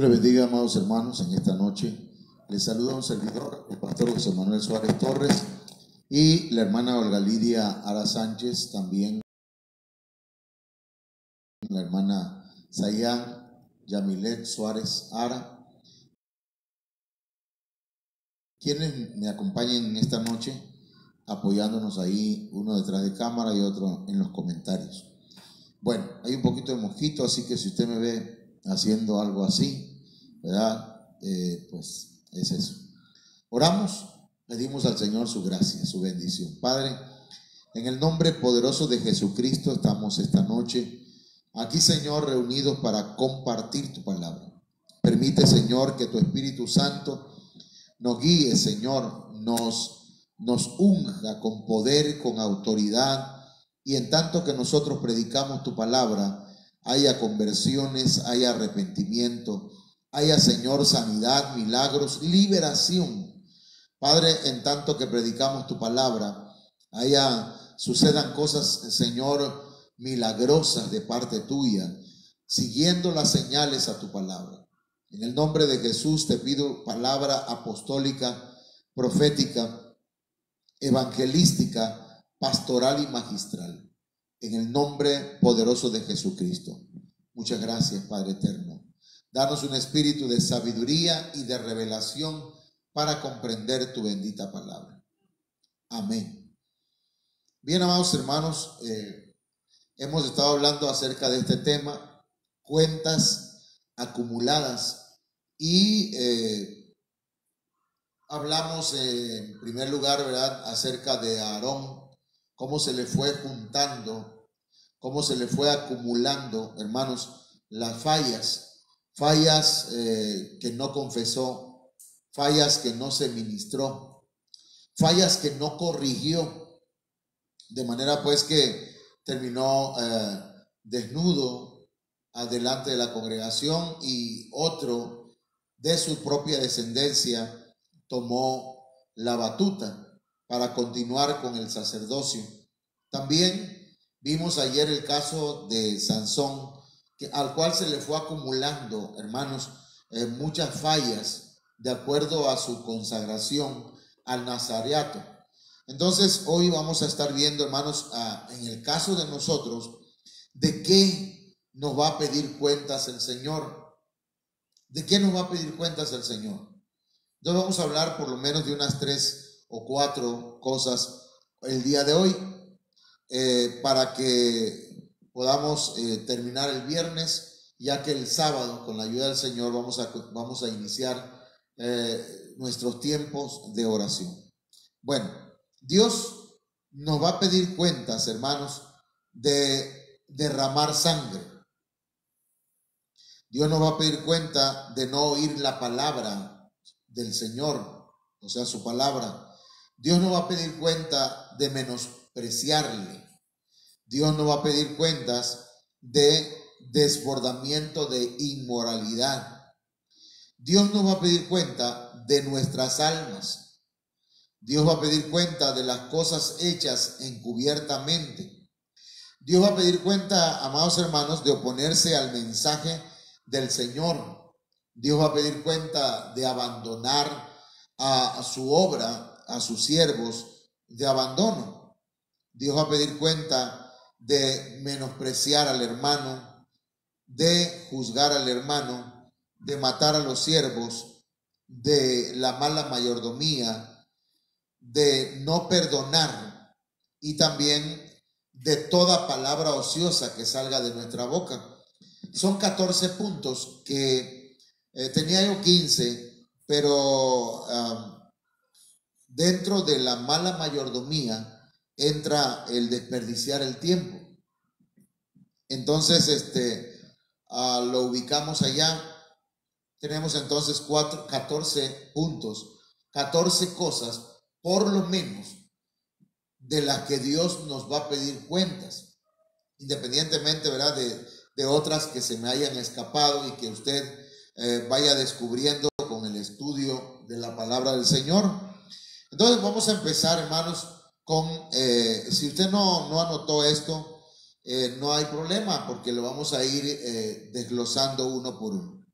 les bendiga, amados hermanos, en esta noche. Les saluda un servidor, el pastor José Manuel Suárez Torres, y la hermana Olga Lidia Ara Sánchez, también la hermana Sayán Yamilet Suárez Ara, quienes me acompañan en esta noche, apoyándonos ahí, uno detrás de cámara y otro en los comentarios. Bueno, hay un poquito de mosquito, así que si usted me ve haciendo algo así, ¿verdad? Pues es eso. Oramos, pedimos al Señor su gracia, su bendición. Padre, en el nombre poderoso de Jesucristo estamos esta noche aquí, Señor, reunidos para compartir tu palabra. Permite, Señor, que tu Espíritu Santo nos guíe, Señor, nos unja con poder, con autoridad, y en tanto que nosotros predicamos tu palabra, haya conversiones, haya arrepentimiento, haya, Señor, sanidad, milagros, liberación. Padre, en tanto que predicamos tu palabra, sucedan cosas, Señor, milagrosas de parte tuya, siguiendo las señales a tu palabra. En el nombre de Jesús te pido palabra apostólica, profética, evangelística, pastoral y magistral, en el nombre poderoso de Jesucristo. Muchas gracias, Padre eterno. Danos un espíritu de sabiduría y de revelación para comprender tu bendita palabra. Amén. Bien, amados hermanos, hemos estado hablando acerca de este tema, cuentas acumuladas, y hablamos en primer lugar, ¿verdad?, acerca de Aarón, cómo se le fue juntando, cómo se le fue acumulando, hermanos, las fallas que no confesó, fallas que no se ministró, fallas que no corrigió, de manera pues que terminó desnudo adelante de la congregación, y otro de su propia descendencia tomó la batuta para continuar con el sacerdocio. También vimos ayer el caso de Sansón, al cual se le fue acumulando, hermanos, muchas fallas de acuerdo a su consagración al nazareato. Entonces hoy vamos a estar viendo, hermanos, en el caso de nosotros, de qué nos va a pedir cuentas el Señor. ¿De qué nos va a pedir cuentas el Señor? Entonces vamos a hablar por lo menos de unas 3 o 4 cosas el día de hoy, para que podamos terminar el viernes, ya que el sábado, con la ayuda del Señor, vamos a iniciar nuestros tiempos de oración. Bueno, Dios nos va a pedir cuentas, hermanos, de derramar sangre. Dios nos va a pedir cuenta de no oír la palabra del Señor, o sea, su palabra. Dios nos va a pedir cuenta de menospreciarle. Dios nos va a pedir cuentas de desbordamiento de inmoralidad. Dios nos va a pedir cuenta de nuestras almas. Dios va a pedir cuenta de las cosas hechas encubiertamente. Dios va a pedir cuenta, amados hermanos, de oponerse al mensaje del Señor. Dios va a pedir cuenta de abandonar a su obra, a sus siervos, de abandono. Dios va a pedir cuenta de menospreciar al hermano, de juzgar al hermano, de matar a los siervos, de la mala mayordomía, de no perdonar, y también de toda palabra ociosa que salga de nuestra boca. Son 14 puntos que tenía yo 15, pero dentro de la mala mayordomía entra el desperdiciar el tiempo. Entonces lo ubicamos allá. Tenemos entonces 14 puntos, 14 cosas por lo menos de las que Dios nos va a pedir cuentas, independientemente, ¿verdad?, de otras que se me hayan escapado y que usted vaya descubriendo con el estudio de la palabra del Señor. Entonces vamos a empezar, hermanos, con, si usted no anotó esto, no hay problema, porque lo vamos a ir desglosando uno por uno.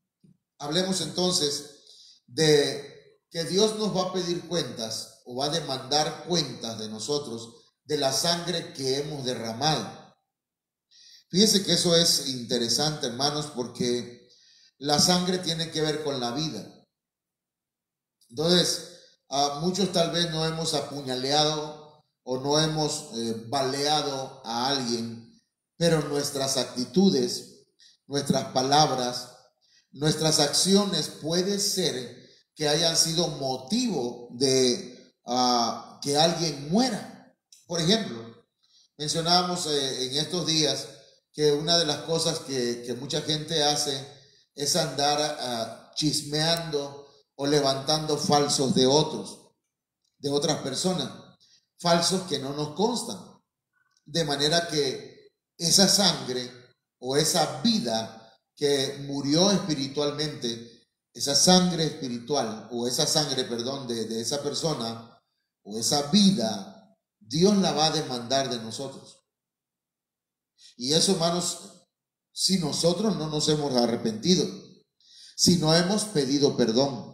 hablemos entonces de que Dios nos va a pedir cuentas o va a demandar cuentas de nosotros de la sangre que hemos derramado. Fíjense que eso es interesante, hermanos, porque la sangre tiene que ver con la vida. Entonces, muchos tal vez no hemos apuñaleado o no hemos baleado a alguien, pero nuestras actitudes, nuestras palabras, nuestras acciones puede ser que hayan sido motivo de que alguien muera. Por ejemplo, mencionábamos en estos días que una de las cosas que mucha gente hace es andar chismeando o levantando falsos de otros, de otras personas, falsos que no nos constan, de manera que esa sangre o esa vida que murió espiritualmente, esa sangre espiritual o esa sangre, perdón, de esa persona o esa vida, Dios la va a demandar de nosotros. Y eso, hermanos, si nosotros no nos hemos arrepentido, si no hemos pedido perdón.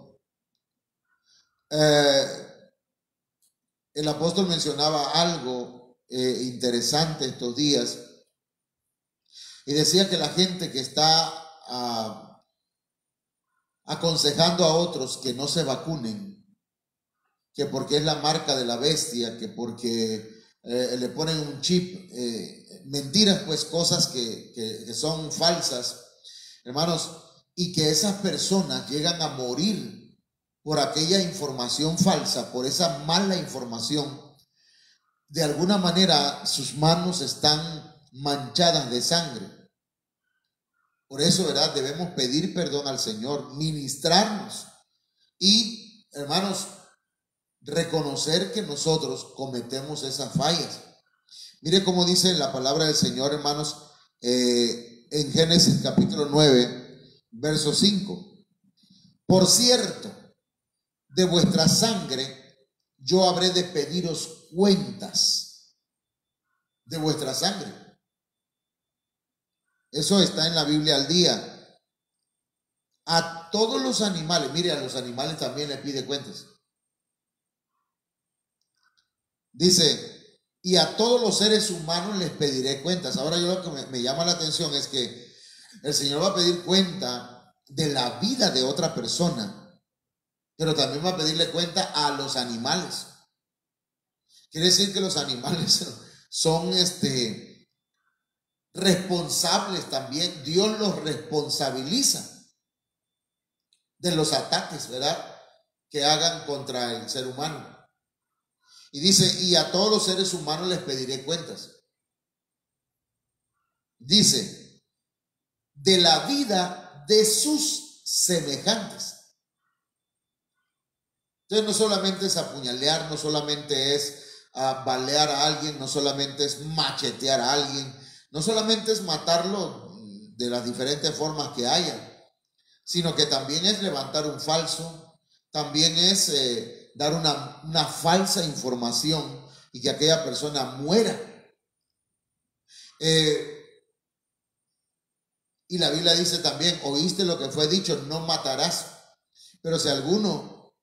El apóstol mencionaba algo interesante estos días y decía que la gente que está aconsejando a otros que no se vacunen, que porque es la marca de la bestia, que porque le ponen un chip, mentiras, pues cosas que son falsas, hermanos, y que esas personas llegan a morir por aquella información falsa, por esa mala información. De alguna manera sus manos están manchadas de sangre. Por eso, ¿verdad? Debemos pedir perdón al Señor, ministrarnos y, hermanos, reconocer que nosotros cometemos esas fallas. Mire cómo dice la palabra del Señor, hermanos, en Génesis capítulo 9, verso 5. Por cierto, de vuestra sangre yo habré de pediros cuentas. De vuestra sangre. Eso está en la Biblia al día. A todos los animales, mire, a los animales también le pide cuentas. Dice, y a todos los seres humanos les pediré cuentas. Ahora yo lo que me llama la atención es que el Señor va a pedir cuenta de la vida de otra persona, pero también va a pedirle cuenta a los animales. Quiere decir que los animales son responsables también. Dios los responsabiliza de los ataques, ¿verdad?, que hagan contra el ser humano. Y dice, y a todos los seres humanos les pediré cuentas. Dice, de la vida de sus semejantes. Entonces no solamente es apuñalear, no solamente es balear a alguien, no solamente es machetear a alguien, no solamente es matarlo de las diferentes formas que haya, sino que también es levantar un falso, también es dar una falsa información y que aquella persona muera. Y la Biblia dice también, oíste lo que fue dicho, no matarás. Pero si alguno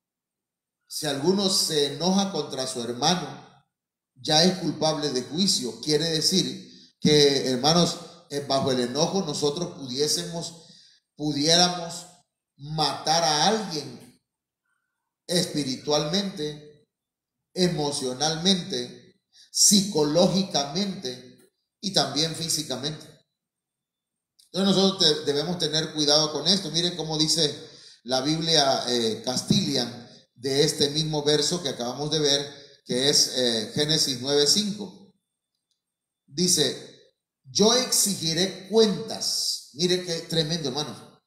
se enoja contra su hermano, ya es culpable de juicio. Quiere decir que, hermanos, bajo el enojo nosotros pudiéramos matar a alguien espiritualmente, emocionalmente, psicológicamente y también físicamente. Entonces nosotros debemos tener cuidado con esto. Miren cómo dice la Biblia Castilian de este mismo verso que acabamos de ver, que es Génesis 9:5. Dice, yo exigiré cuentas. Mire qué tremendo, hermanos.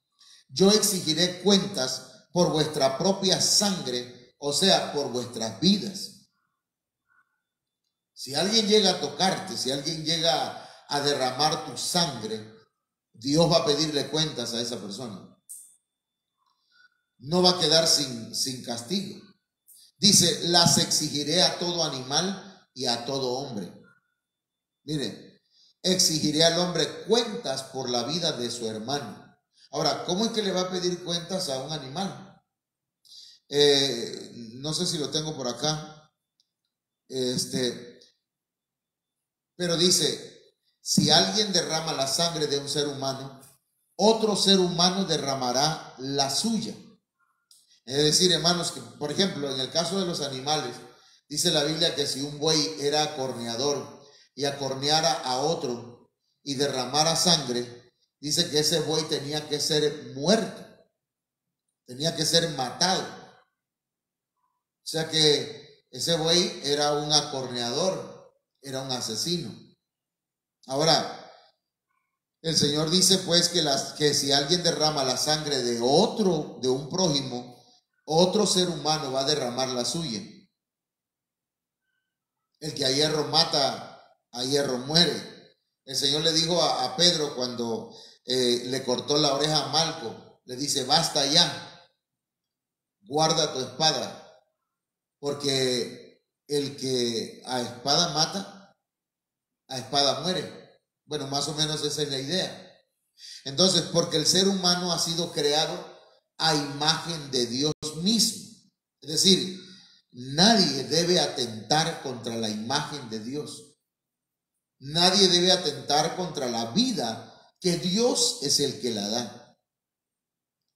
Yo exigiré cuentas por vuestra propia sangre, o sea, por vuestras vidas. Si alguien llega a tocarte, si alguien llega a derramar tu sangre, Dios va a pedirle cuentas a esa persona. No va a quedar sin castigo. Dice, las exigiré a todo animal y a todo hombre. Mire, exigiré al hombre cuentas por la vida de su hermano. Ahora, ¿cómo es que le va a pedir cuentas a un animal? No sé si lo tengo por acá. Pero dice, si alguien derrama la sangre de un ser humano, otro ser humano derramará la suya. Es decir, hermanos, que por ejemplo, en el caso de los animales, dice la Biblia que si un buey era acorneador y acorneara a otro y derramara sangre, dice que ese buey tenía que ser muerto, tenía que ser matado. O sea que ese buey era un acorneador, era un asesino. Ahora, el Señor dice pues que si alguien derrama la sangre de otro, de un prójimo, otro ser humano va a derramar la suya. El que a hierro mata, a hierro muere. El Señor le dijo a Pedro cuando le cortó la oreja a Malco, le dice, basta ya, guarda tu espada, porque el que a espada mata, a espada muere. Bueno, más o menos esa es la idea. Entonces, porque el ser humano ha sido creado a imagen de Dios mismo. Es decir, nadie debe atentar contra la imagen de Dios. Nadie debe atentar contra la vida que Dios es el que la da.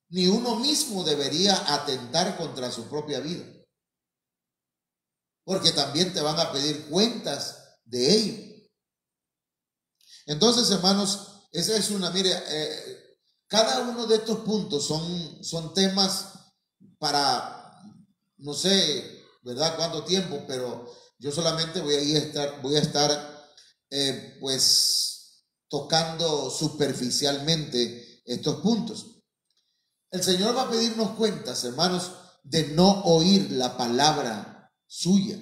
Ni uno mismo debería atentar contra su propia vida, porque también te van a pedir cuentas de ello. Entonces, hermanos, esa es una, mire, cada uno de estos puntos son temas para, no sé, ¿verdad?, cuánto tiempo, pero yo solamente voy a estar pues tocando superficialmente estos puntos. El Señor va a pedirnos cuentas, hermanos, de no oír la palabra suya,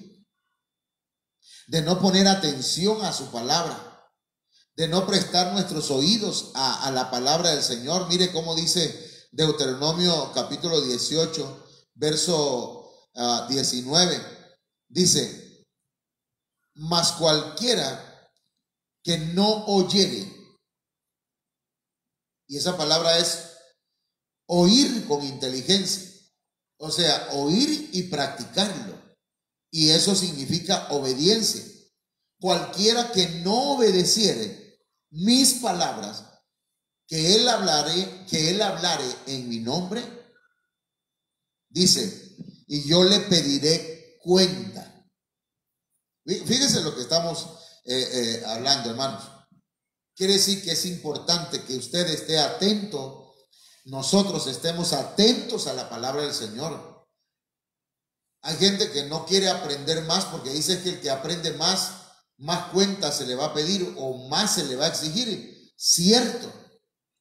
de no poner atención a su palabra, de no prestar nuestros oídos a la palabra del Señor. Mire cómo dice Deuteronomio capítulo 18, verso 19. Dice, mas cualquiera que no oyere, y esa palabra es oír con inteligencia, o sea, oír y practicarlo, y eso significa obediencia. Cualquiera que no obedeciere mis palabras, que él hablare en mi nombre, dice, y yo le pediré cuenta. Fíjense lo que estamos hablando, hermanos. Quiere decir que es importante que usted esté atento, nosotros estemos atentos a la palabra del Señor. Hay gente que no quiere aprender más porque dice que el que aprende más cuentas se le va a pedir o más se le va a exigir. Cierto,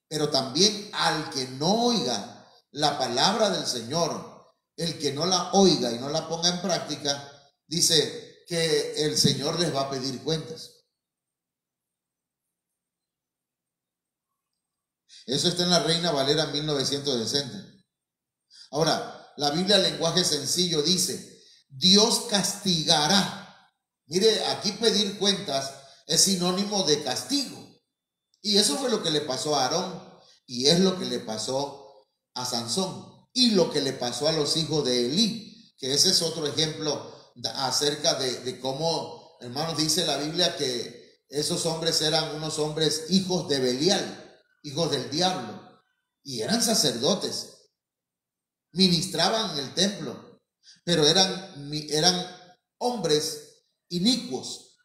pero también al que no oiga la palabra del Señor, el que no la oiga y no la ponga en práctica, dice que el Señor les va a pedir cuentas. Eso está en la Reina Valera 1960. Ahora, la Biblia en lenguaje sencillo dice, Dios castigará. Mire, aquí pedir cuentas es sinónimo de castigo. Y eso fue lo que le pasó a Aarón, y es lo que le pasó a Sansón, y lo que le pasó a los hijos de Elí, que ese es otro ejemplo acerca de cómo, hermanos, dice la Biblia que esos hombres eran unos hombres hijos de Belial, hijos del diablo, y eran sacerdotes, ministraban en el templo, pero eran hombres inicuos.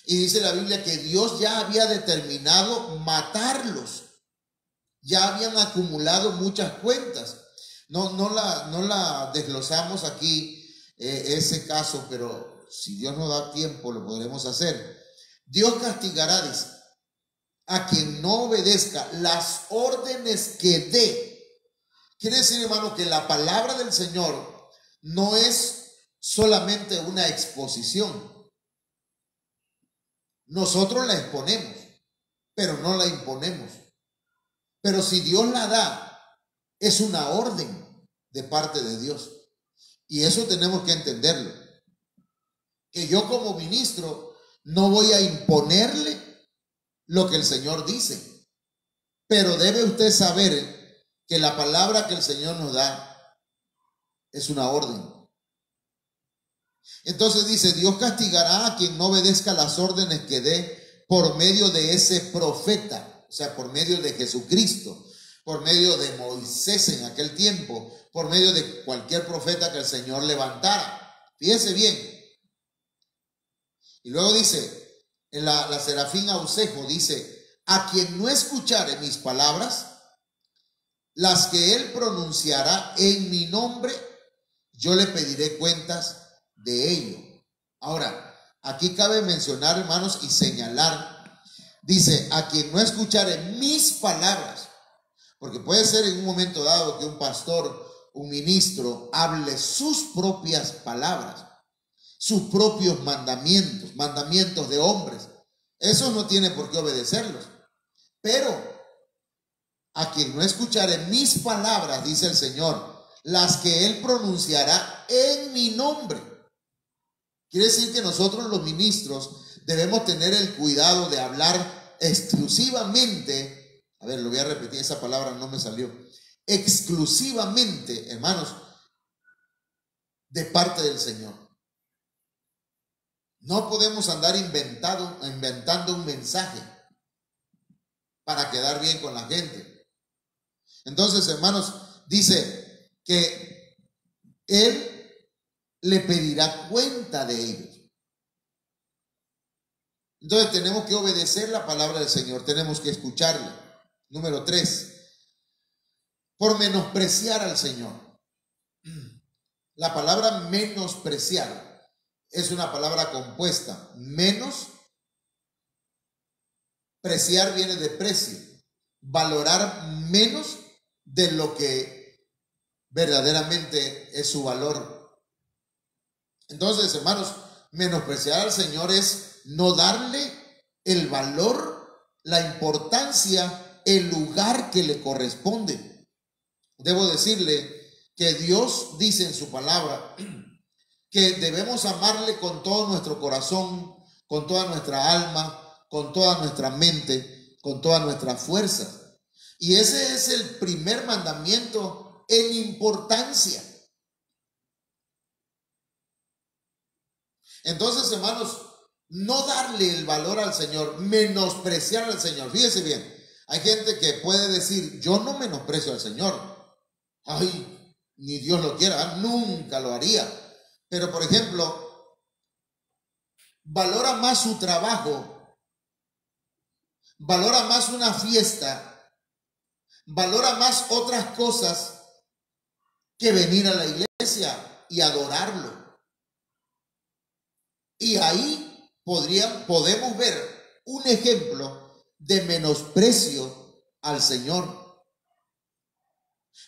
Y dice la Biblia que Dios ya había determinado matarlos. Ya habían acumulado muchas cuentas. No la desglosamos aquí ese caso, pero si Dios nos da tiempo lo podremos hacer. Dios castigará, dice, a quien no obedezca las órdenes que dé. Quiere decir, hermano, que la palabra del Señor no es solamente una exposición. Nosotros la exponemos, pero no la imponemos. Pero si Dios la da, es una orden de parte de Dios. Y eso tenemos que entenderlo. Que yo como ministro no voy a imponerle lo que el Señor dice, Pero debe usted saber que la palabra que el Señor nos da es una orden. Entonces dice, Dios castigará a quien no obedezca las órdenes que dé por medio de ese profeta, o sea, por medio de Jesucristo, por medio de Moisés en aquel tiempo, por medio de cualquier profeta que el Señor levantara. Fíjese bien. Y luego dice, en la Serafín Ausejo dice, a quien no escuchare mis palabras, las que él pronunciará en mi nombre, yo le pediré cuentas de ello. Ahora, aquí cabe mencionar, hermanos, y señalar, dice, a quien no escuchare mis palabras, porque puede ser en un momento dado que un pastor, un ministro, hable sus propias palabras, sus propios mandamientos, mandamientos de hombres. Eso no tiene por qué obedecerlos. Pero a quien no escuchare mis palabras, dice el Señor, las que él pronunciará en mi nombre. Quiere decir que nosotros los ministros debemos tener el cuidado de hablar exclusivamente, a ver, lo voy a repetir, esa palabra no me salió, exclusivamente, hermanos, de parte del Señor. No podemos andar inventando un mensaje para quedar bien con la gente. Entonces, hermanos, dice que él le pedirá cuenta de ellos. Entonces tenemos que obedecer la palabra del Señor, tenemos que escucharla. Número 3, por menospreciar al Señor. La palabra menospreciar es una palabra compuesta. Menos, preciar viene de precio. Valorar menos de lo que verdaderamente es su valor. Entonces, hermanos, menospreciar al Señor es no darle el valor, la importancia, el lugar que le corresponde. Debo decirle que Dios dice en su palabra que debemos amarle con todo nuestro corazón, con toda nuestra alma, con toda nuestra mente, con toda nuestra fuerza. Y ese es el primer mandamiento en importancia. Entonces, hermanos, no darle el valor al Señor, menospreciar al Señor. Fíjese bien, hay gente que puede decir, yo no menosprecio al Señor. Ay, ni Dios lo quiera, nunca lo haría. Pero, por ejemplo, valora más su trabajo, valora más una fiesta, valora más otras cosas que venir a la iglesia y adorarlo. Y ahí podemos ver un ejemplo de menosprecio al Señor.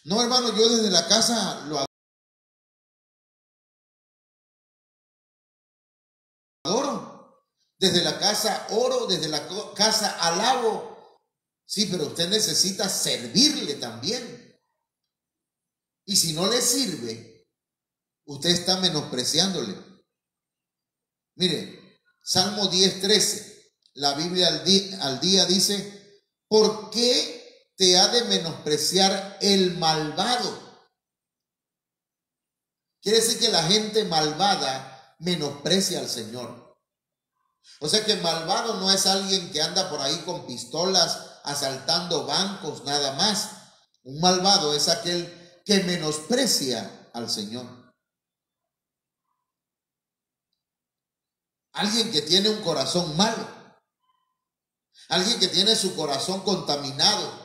No, hermano, yo desde la casa lo adoro. Desde la casa oro, desde la casa alabo. Sí, pero usted necesita servirle también. Y si no le sirve, usted está menospreciándole. Mire, Salmo 10:13, la Biblia al día dice, ¿por qué te ha de menospreciar el malvado? Quiere decir que la gente malvada menosprecia al Señor. O sea que malvado no es alguien que anda por ahí con pistolas, asaltando bancos, nada más. Un malvado es aquel que menosprecia al Señor. Alguien que tiene un corazón malo. Alguien que tiene su corazón contaminado.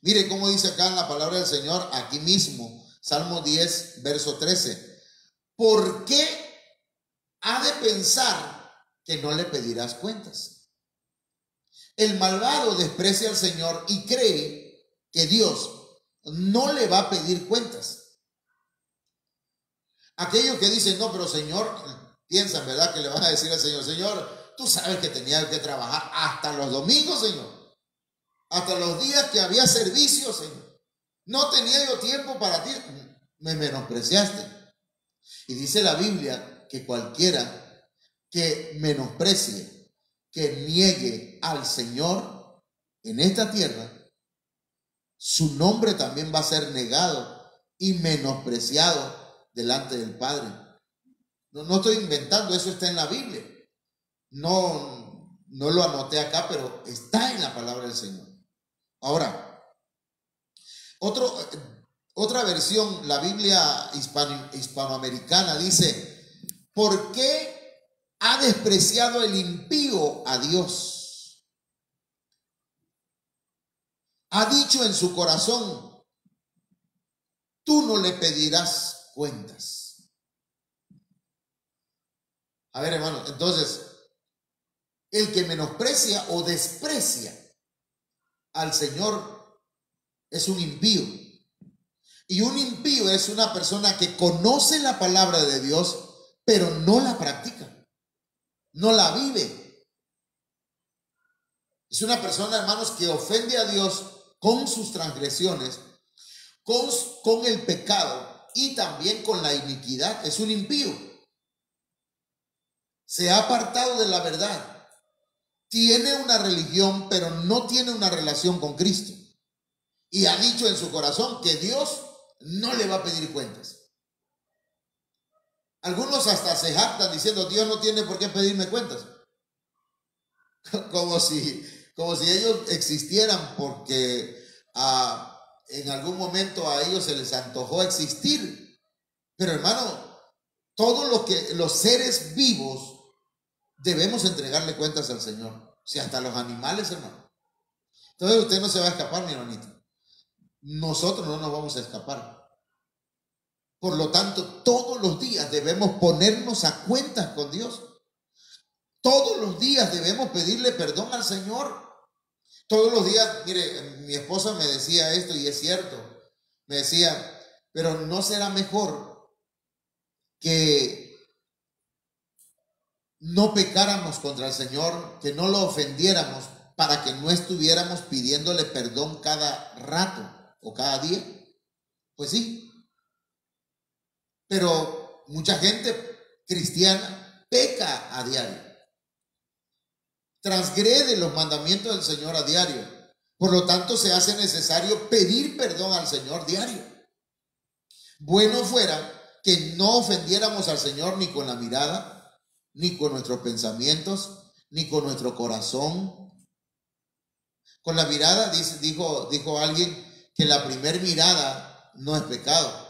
Mire cómo dice acá en la palabra del Señor, aquí mismo, Salmo 10, verso 13. ¿Por qué ha de pensar que no le pedirás cuentas? El malvado desprecia al Señor y cree que Dios no le va a pedir cuentas. Aquellos que dicen, no, pero Señor, piensan, ¿verdad? Que le van a decir al Señor, Señor, tú sabes que tenía que trabajar hasta los domingos, Señor. Hasta los días que había servicio, Señor. No tenía yo tiempo para ti. Me menospreciaste. Y dice la Biblia que cualquiera que menosprecie, que niegue al Señor en esta tierra, su nombre también va a ser negado y menospreciado delante del Padre. No estoy inventando, eso está en la Biblia. No lo anoté acá, pero está en la palabra del Señor. Ahora, otra versión, la Biblia hispanoamericana dice: ¿por qué ha despreciado el impío a Dios? Ha dicho en su corazón: tú no le pedirás cuentas. A ver, hermano, entonces, el que menosprecia o desprecia al Señor es un impío. Y un impío es una persona que conoce la palabra de Dios, pero no la practica, no la vive. Es una persona, hermanos, que ofende a Dios con sus transgresiones, con el pecado y también con la iniquidad. Es un impío. Se ha apartado de la verdad. Tiene una religión, pero no tiene una relación con Cristo. Y ha dicho en su corazón que Dios no le va a pedir cuentas. Algunos hasta se jactan diciendo: Dios no tiene por qué pedirme cuentas. Como si ellos existieran porque en algún momento a ellos se les antojó existir. Pero, hermano, todos los seres vivos debemos entregarle cuentas al Señor. Si hasta los animales, hermano. Entonces usted no se va a escapar, mi hermanito. Nosotros no nos vamos a escapar. Por lo tanto, todos los días debemos ponernos a cuentas con Dios. Todos los días debemos pedirle perdón al Señor. Todos los días, mire, mi esposa me decía esto y es cierto. Me decía: pero ¿no será mejor que no pecáramos contra el Señor, que no lo ofendiéramos, para que no estuviéramos pidiéndole perdón cada rato o cada día? Pues sí. Pero mucha gente cristiana peca a diario, transgrede los mandamientos del Señor a diario. Por lo tanto, se hace necesario pedir perdón al Señor diario. Bueno fuera que no ofendiéramos al Señor ni con la mirada, ni con nuestros pensamientos, ni con nuestro corazón. Con la mirada, dijo alguien que la primer mirada no es pecado.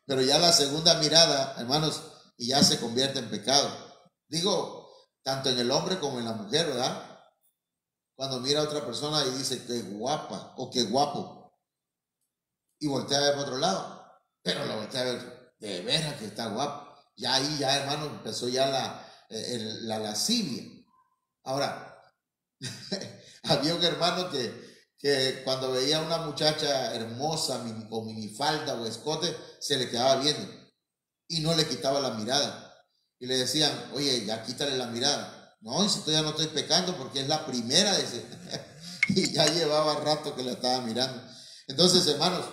Pero ya la segunda mirada, hermanos, y ya se convierte en pecado. Digo, tanto en el hombre como en la mujer, ¿verdad? Cuando mira a otra persona y dice: qué guapa o qué guapo, y voltea a ver por otro lado, pero la voltea a ver, de veras que está guapo. Ya ahí, ya, hermano, empezó ya la lascivia. Ahora, había un hermano que cuando veía a una muchacha hermosa con minifalda o escote, se le quedaba viendo y no le quitaba la mirada. Y le decían: oye, ya quítale la mirada. No, y si todavía no estoy pecando porque es la primera, dice. Y ya llevaba rato que la estaba mirando. Entonces, hermanos,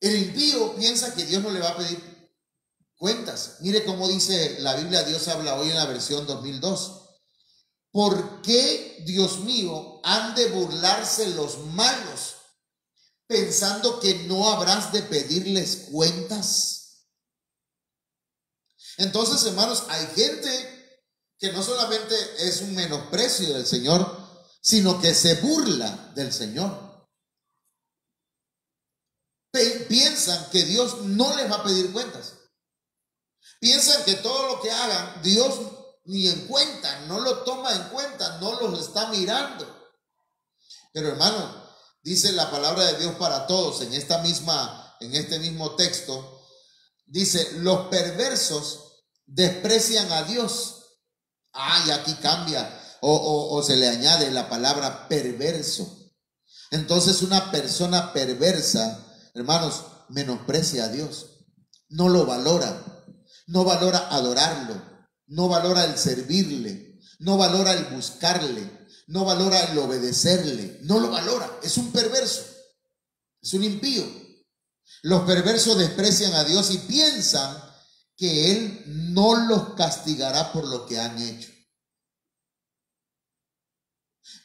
el impío piensa que Dios no le va a pedir cuentas. Mire cómo dice la Biblia. Dios habla hoy en la versión 2002. ¿Por qué, Dios mío, han de burlarse los malos, pensando que no habrás de pedirles cuentas? Entonces, hermanos, hay gente que no solamente es un menosprecio del Señor, sino que se burla del Señor. Piensan que Dios no les va a pedir cuentas. Piensan que todo lo que hagan, Dios ni en cuenta, no lo toma en cuenta, no los está mirando. Pero, hermano, dice la palabra de Dios para todos en este mismo texto. Dice: los perversos desprecian a Dios. Y aquí cambia o se le añade la palabra perverso. Entonces, una persona perversa, hermanos, menosprecia a Dios, no lo valora, no valora adorarlo, no valora el servirle, no valora el buscarle, no valora el obedecerle, no lo valora. Es un perverso, es un impío. Los perversos desprecian a Dios y piensan que Él no los castigará por lo que han hecho.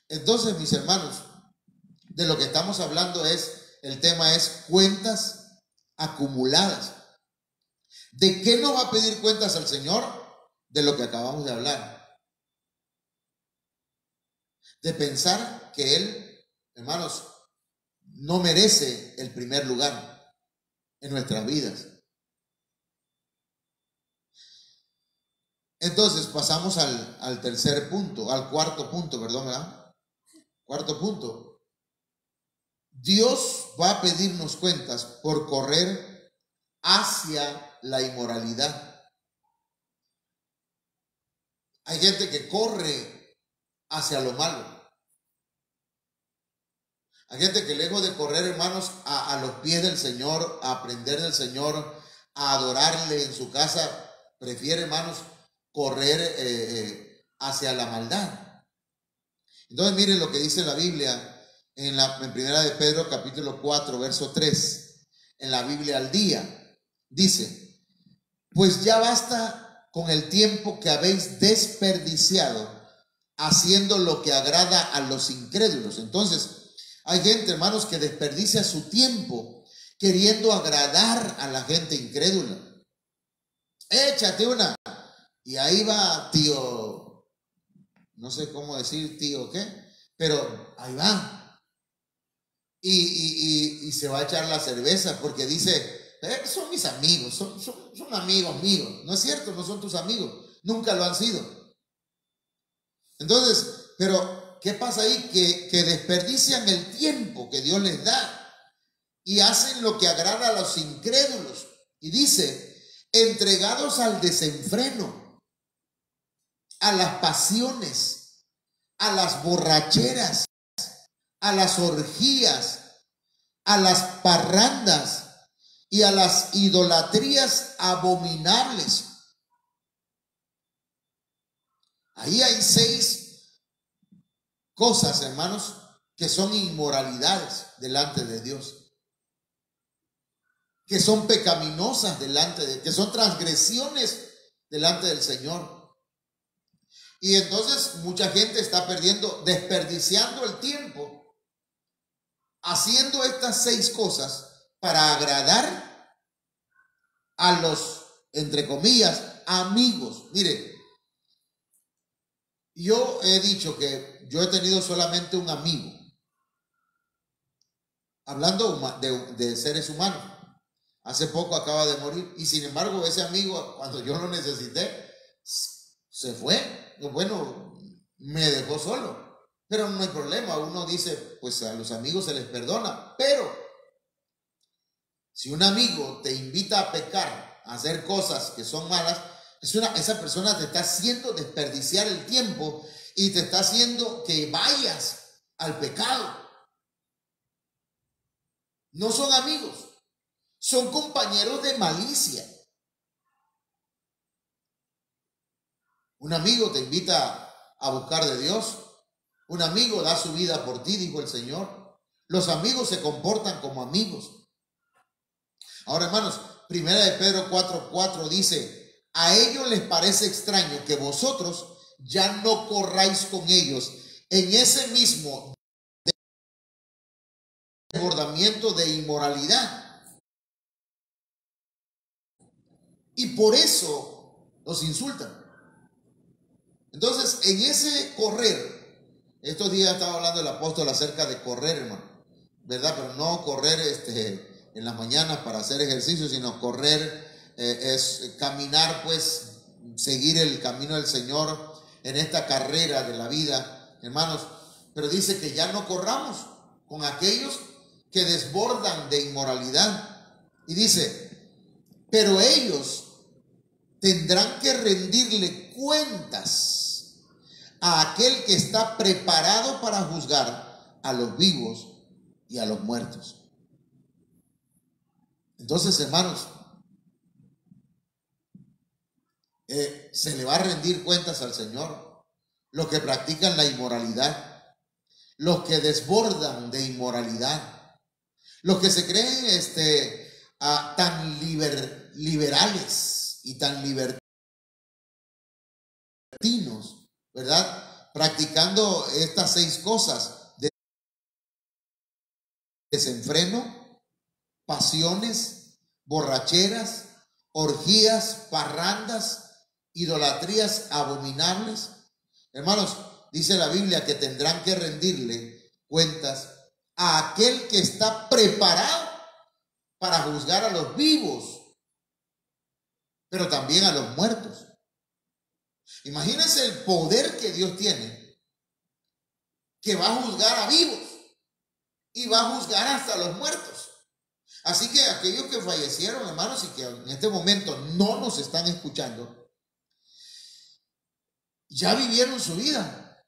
Entonces, mis hermanos, de lo que estamos hablando el tema es cuentas acumuladas. ¿De qué nos va a pedir cuentas al Señor? De lo que acabamos de hablar. De pensar que Él, hermanos, no merece el primer lugar en nuestras vidas. Entonces pasamos al tercer punto, al cuarto punto, perdón, ¿verdad? Cuarto punto. Dios va a pedirnos cuentas por correr hacia la inmoralidad. Hay gente que corre hacia lo malo. Hay gente que lejos de correr, hermanos, a los pies del Señor, a aprender del Señor, a adorarle en su casa, prefiere, hermanos, correr hacia la maldad. Entonces miren lo que dice la Biblia en primera de Pedro capítulo 4 verso 3, en la Biblia al día. Dice: pues ya basta con el tiempo que habéis desperdiciado haciendo lo que agrada a los incrédulos. Entonces hay gente, hermanos, que desperdicia su tiempo queriendo agradar a la gente incrédula. Échate una. Y ahí va tío, no sé cómo decir tío qué, pero ahí va. Y se va a echar la cerveza porque dice, son mis amigos, son amigos míos. No es cierto, no son tus amigos, nunca lo han sido. Entonces, pero ¿qué pasa ahí? Que desperdician el tiempo que Dios les da y hacen lo que agrada a los incrédulos. Y dice, entregados al desenfreno, a las pasiones, a las borracheras, a las orgías, a las parrandas y a las idolatrías abominables. Ahí hay 6 cosas, hermanos, que son inmoralidades delante de Dios, que son pecaminosas que son transgresiones delante del Señor. Y entonces mucha gente está desperdiciando el tiempo haciendo estas 6 cosas para agradar a los, entre comillas, amigos. Mire, yo he dicho que yo he tenido solamente un amigo, hablando de seres humanos. Hace poco acaba de morir y sin embargo ese amigo, cuando yo lo necesité, se fue. Bueno, me dejó solo. Pero no hay problema, uno dice, pues a los amigos se les perdona. Pero si un amigo te invita a pecar, a hacer cosas que son malas, esa persona te está haciendo desperdiciar el tiempo y te está haciendo que vayas al pecado. No son amigos, son compañeros de malicia. Un amigo te invita a buscar de Dios. Un amigo da su vida por ti, dijo el Señor. Los amigos se comportan como amigos. Ahora, hermanos, primera de Pedro 4:4 dice: a ellos les parece extraño que vosotros ya no corráis con ellos en ese mismo desbordamiento de inmoralidad. Y por eso los insultan. Entonces, en ese correr, estos días estaba hablando el apóstol acerca de correr, hermano, ¿verdad? Pero no correr en las mañanas para hacer ejercicio, sino correr es caminar, pues, seguir el camino del Señor en esta carrera de la vida, hermanos. Pero dice que ya no corramos con aquellos que desbordan de inmoralidad. Y dice, pero ellos tendrán que rendirle cuentas a aquel que está preparado para juzgar a los vivos y a los muertos. Entonces, hermanos, se le va a rendir cuentas al Señor los que practican la inmoralidad, los que desbordan de inmoralidad, los que se creen tan liberales y tan libertinos, ¿verdad? Practicando estas 6 cosas desenfreno, pasiones, borracheras, orgías, parrandas, idolatrías abominables. Hermanos, dice la Biblia que tendrán que rendirle cuentas a aquel que está preparado para juzgar a los vivos, pero también a los muertos. Imagínense el poder que Dios tiene, que va a juzgar a vivos y va a juzgar hasta a los muertos. Así que aquellos que fallecieron, hermanos, y que en este momento no nos están escuchando, ya vivieron su vida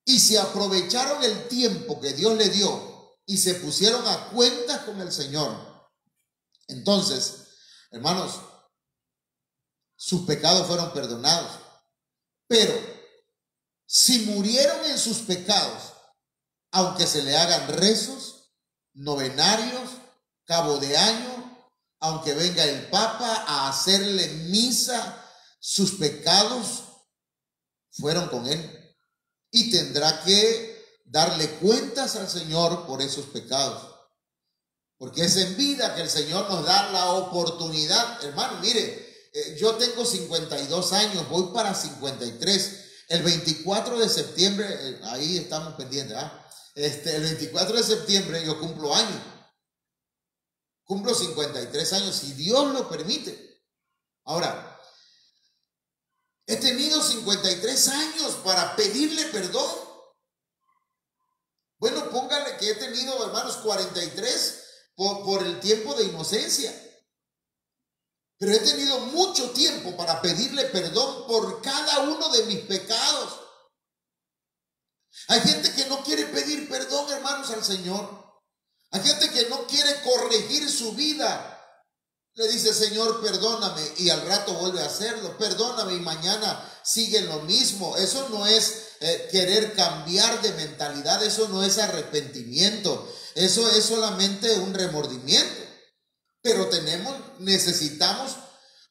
y se aprovecharon el tiempo que Dios le dio y se pusieron a cuentas con el Señor. Entonces, hermanos, sus pecados fueron perdonados. Pero si murieron en sus pecados, aunque se le hagan rezos, novenarios, cabo de año, aunque venga el Papa a hacerle misa, sus pecados fueron con él y tendrá que darle cuentas al Señor por esos pecados, porque es en vida que el Señor nos da la oportunidad. Hermano, mire, yo tengo 52 años, voy para 53. El 24 de septiembre, ahí estamos pendientes, el 24 de septiembre yo cumplo años, cumplo 53 años, si Dios lo permite. Ahora, he tenido 53 años para pedirle perdón. Bueno, póngale que he tenido, hermanos, 43 por el tiempo de inocencia. Pero he tenido mucho tiempo para pedirle perdón por cada uno de mis pecados. Hay gente que no quiere pedir perdón, hermanos, al Señor. Hay gente que no quiere corregir su vida. Le dice, Señor, perdóname, y al rato vuelve a hacerlo. Perdóname, y mañana sigue lo mismo. Eso no es querer cambiar de mentalidad. Eso no es arrepentimiento. Eso es solamente un remordimiento. Pero necesitamos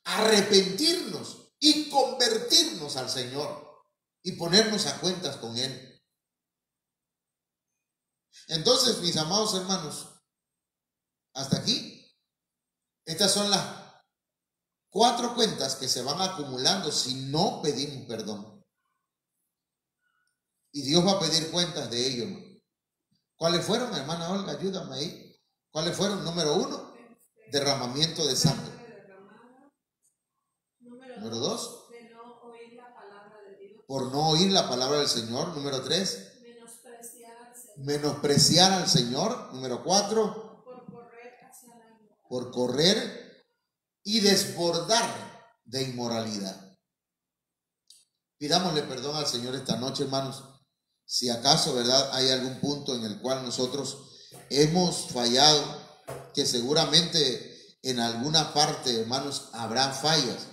arrepentirnos y convertirnos al Señor y ponernos a cuentas con Él. Entonces, mis amados hermanos, hasta aquí, estas son las 4 cuentas que se van acumulando si no pedimos perdón. Y Dios va a pedir cuentas de ello, ¿no? ¿Cuáles fueron, hermana Olga? Ayúdame ahí. ¿Cuáles fueron? Número 1, derramamiento de sangre. Número 2, por no oír la palabra del Señor. Número 3, menospreciar al Señor. Número 4, por correr y desbordar de inmoralidad. Pidámosle perdón al Señor esta noche, hermanos. Si acaso, ¿verdad?, hay algún punto en el cual nosotros hemos fallado, que seguramente en alguna parte, hermanos, habrá fallas.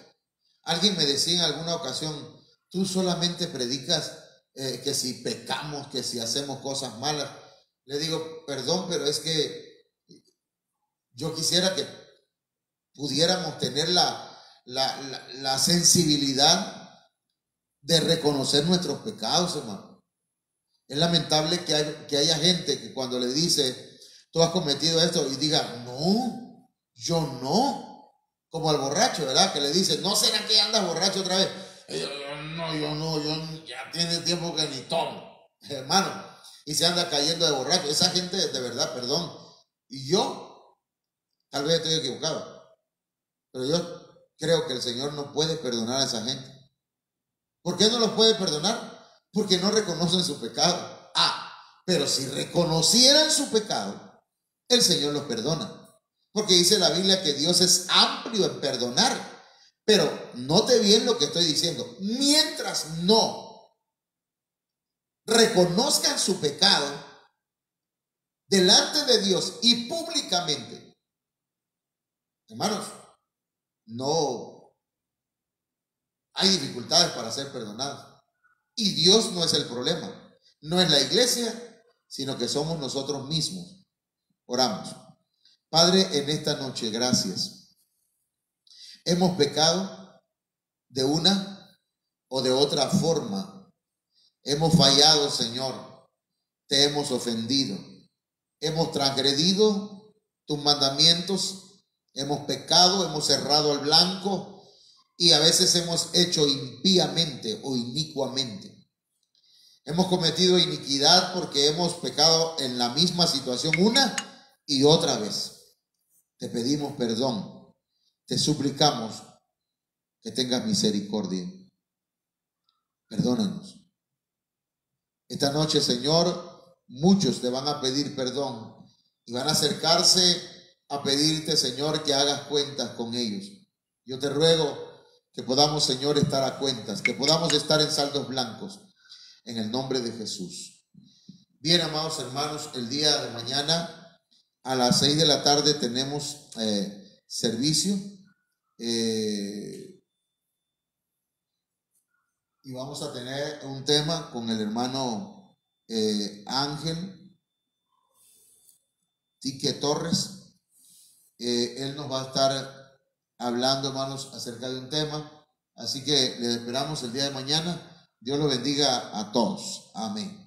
Alguien me decía en alguna ocasión, tú solamente predicas que si pecamos, que si hacemos cosas malas. Le digo, perdón, pero es que yo quisiera que pudiéramos tener la sensibilidad de reconocer nuestros pecados, hermano. Es lamentable que haya gente que cuando le dice, tú has cometido esto, y diga, no, yo no. Como al borracho, ¿verdad? Que le dice, ¿no será que andas borracho otra vez? Yo ya tiene tiempo que ni tomo, hermano. Y se anda cayendo de borracho. Esa gente, de verdad, perdón. Y yo, tal vez estoy equivocado, pero yo creo que el Señor no puede perdonar a esa gente. ¿Por qué no los puede perdonar? Porque no reconocen su pecado. Pero si reconocieran su pecado, el Señor los perdona. Porque dice la Biblia que Dios es amplio en perdonar. Pero note bien lo que estoy diciendo. Mientras no reconozcan su pecado delante de Dios y públicamente, hermanos, no hay dificultades para ser perdonados. Y Dios no es el problema. No es la iglesia, sino que somos nosotros mismos. Oramos. Padre, en esta noche, gracias. Hemos pecado de una o de otra forma. Hemos fallado, Señor. Te hemos ofendido. hemos transgredido tus mandamientos, hemos pecado, hemos errado al blanco y a veces hemos hecho impíamente o inicuamente. Hemos cometido iniquidad porque hemos pecado en la misma situación una y otra vez. Te pedimos perdón, te suplicamos que tengas misericordia. Perdónanos. Esta noche, Señor, muchos te van a pedir perdón y van a acercarse a pedirte, Señor, que hagas cuentas con ellos. Yo te ruego que podamos, Señor, estar a cuentas, que podamos estar en saldos blancos, en el nombre de Jesús. Bien, amados hermanos, el día de mañana a las 6 de la tarde tenemos servicio y vamos a tener un tema con el hermano Ángel Tique Torres. Él nos va a estar hablando, hermanos, acerca de un tema, así que les esperamos el día de mañana. Dios los bendiga a todos. Amén.